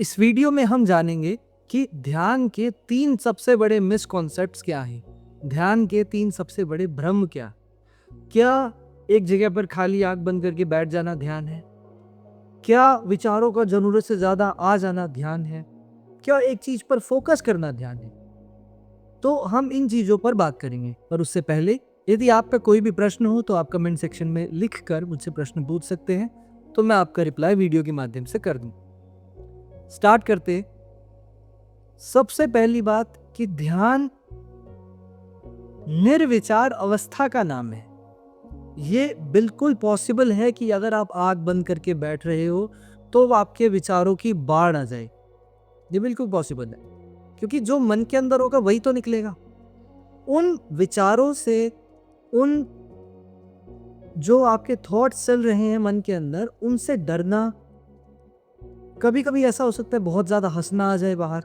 इस वीडियो में हम जानेंगे कि ध्यान के 3 सबसे बड़े मिसकॉन्सेप्ट्स क्या हैं, ध्यान के 3 सबसे बड़े भ्रम क्या एक जगह पर खाली आंख बंद करके बैठ जाना ध्यान है? क्या विचारों का जरूरत से ज्यादा आ जाना ध्यान है? क्या एक चीज पर फोकस करना ध्यान है? तो हम इन चीजों पर बात करेंगे, पर उससे पहले यदि आपका कोई भी प्रश्न हो तो आप कमेंट सेक्शन में लिखकर मुझसे प्रश्न पूछ सकते हैं, तो मैं आपका रिप्लाई वीडियो के माध्यम से कर दूं। स्टार्ट करते। सबसे पहली बात कि ध्यान निर्विचार अवस्था का नाम है। ये बिल्कुल पॉसिबल है कि अगर आप आंख बंद करके बैठ रहे हो तो आपके विचारों की बाढ़ आ जाए। ये बिल्कुल पॉसिबल है, क्योंकि जो मन के अंदर होगा वही तो निकलेगा। उन विचारों से, उन जो आपके थॉट्स चल रहे हैं मन के अंदर, उनसे डरना। कभी कभी ऐसा हो सकता है बहुत ज्यादा हंसना आ जाए बाहर,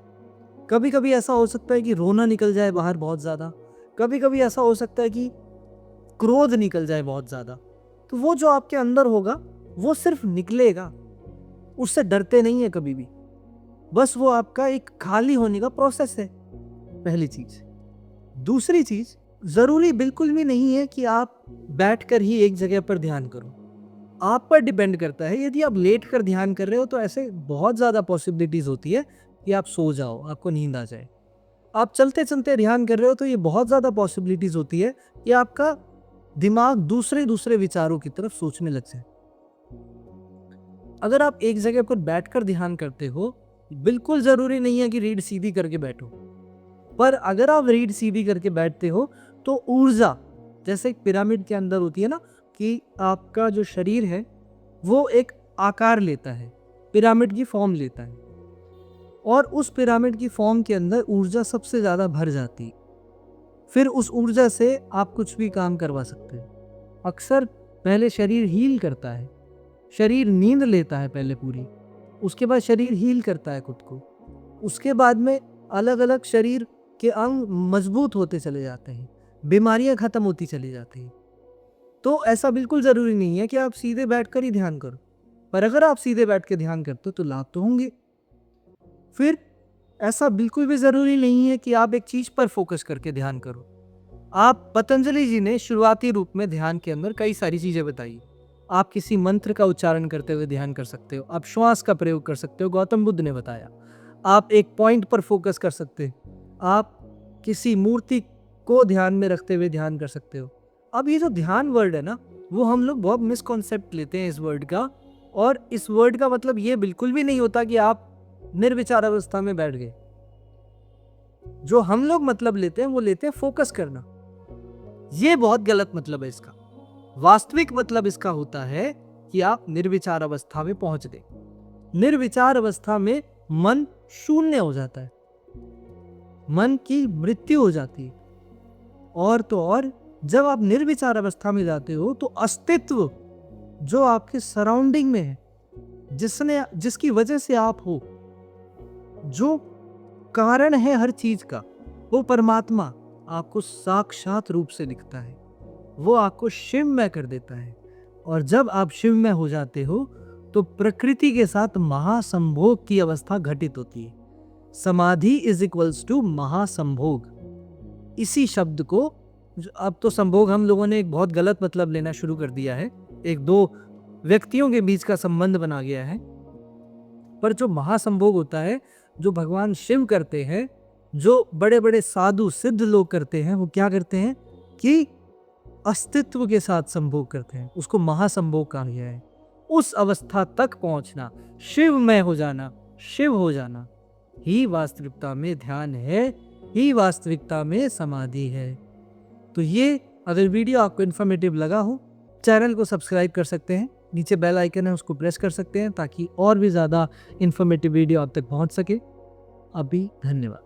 कभी कभी ऐसा हो सकता है कि रोना निकल जाए बाहर बहुत ज्यादा, कभी कभी ऐसा हो सकता है कि क्रोध निकल जाए बहुत ज्यादा। तो वो जो आपके अंदर होगा वो सिर्फ निकलेगा, उससे डरते नहीं है कभी भी। बस वो आपका एक खाली होने का प्रोसेस है, पहली चीज। दूसरी चीज, जरूरी बिल्कुल भी नहीं है कि आप बैठकर ही एक जगह पर ध्यान करो। आप पर डिपेंड करता है। यदि आप लेट कर ध्यान कर रहे हो तो ऐसे बहुत ज्यादा पॉसिबिलिटीज होती है कि आप सो जाओ, आपको नींद आ जाए। आप चलते चलते ध्यान कर रहे हो तो ये बहुत ज्यादा पॉसिबिलिटीज होती है कि आपका दिमाग दूसरे विचारों की तरफ सोचने लग जाए। अगर आप एक जगह पर बैठकर ध्यान करते हो, बिल्कुल जरूरी नहीं है कि रीढ़ सीधी करके बैठो, पर अगर आप रीढ़ सीधी करके बैठते हो तो ऊर्जा, जैसे एक पिरामिड के अंदर होती है ना, कि आपका जो शरीर है वो एक आकार लेता है, पिरामिड की फॉर्म लेता है, और उस पिरामिड की फॉर्म के अंदर ऊर्जा सबसे ज्यादा भर जाती है। फिर उस ऊर्जा से आप कुछ भी काम करवा सकते हो। अक्सर पहले शरीर हील करता है, शरीर नींद लेता है पहले पूरी, उसके बाद शरीर हील करता है खुद को, उसके बाद में अलग अलग शरीर के अंग मजबूत होते चले जाते हैं, बीमारियां खत्म होती चली जाती हैं। तो ऐसा बिल्कुल जरूरी नहीं है कि आप सीधे बैठकर ही ध्यान करो, पर अगर आप सीधे बैठ के ध्यान करते हो तो लाभ तो होंगे। फिर ऐसा बिल्कुल भी जरूरी नहीं है कि आप एक चीज पर फोकस करके ध्यान करो। आप, पतंजलि जी ने शुरुआती रूप में ध्यान के अंदर कई सारी चीजें बताई। आप किसी मंत्र का उच्चारण करते हुए ध्यान कर सकते हो, आप श्वास का प्रयोग कर सकते हो, गौतम बुद्ध ने बताया। आप एक पॉइंट पर फोकस कर सकते हो, आप किसी मूर्ति को ध्यान में रखते हुए ध्यान कर सकते हो। अब ये जो ध्यान वर्ड है ना, वो हम लोग बहुत मिसकॉन्सेप्ट लेते हैं इस वर्ड का, और इस वर्ड का मतलब ये बिल्कुल भी नहीं होता कि आप निर्विचार अवस्था में बैठ गए। जो हम लोग मतलब लेते हैं वो लेते हैं फोकस करना। ये बहुत गलत मतलब है इसका। वास्तविक मतलब इसका होता है कि आप निर्विचार अवस्था में पहुंच गए। निर्विचार अवस्था में मन शून्य हो जाता है, मन की मृत्यु हो जाती है। और तो और, जब आप निर्विचार अवस्था में जाते हो तो अस्तित्व जो आपके सराउंडिंग में है, जिसकी वजह से आप हो, जो कारण है हर चीज का, वो परमात्मा आपको साक्षात रूप से दिखता है, वो आपको शिवमय कर देता है। और जब आप शिवमय हो जाते हो तो प्रकृति के साथ महासंभोग की अवस्था घटित होती है। समाधि इज इक्वल्स टू महासंभोग। इसी शब्द को, अब तो संभोग हम लोगों ने एक बहुत गलत मतलब लेना शुरू कर दिया है, एक दो व्यक्तियों के बीच का संबंध बना गया है। पर जो महासंभोग होता है, जो भगवान शिव करते हैं, जो बड़े बड़े साधु सिद्ध लोग करते हैं, वो क्या करते हैं कि अस्तित्व के साथ संभोग करते हैं, उसको महासंभोग कहा गया है। उस अवस्था तक पहुंचना, शिवमय हो जाना, शिव हो जाना ही वास्तविकता में ध्यान है, ही वास्तविकता में समाधि है। तो ये, अगर वीडियो आपको इन्फॉर्मेटिव लगा हो, चैनल को सब्सक्राइब कर सकते हैं, नीचे बेल आइकन है उसको प्रेस कर सकते हैं, ताकि और भी ज़्यादा इन्फॉर्मेटिव वीडियो आप तक पहुंच सके। अभी धन्यवाद।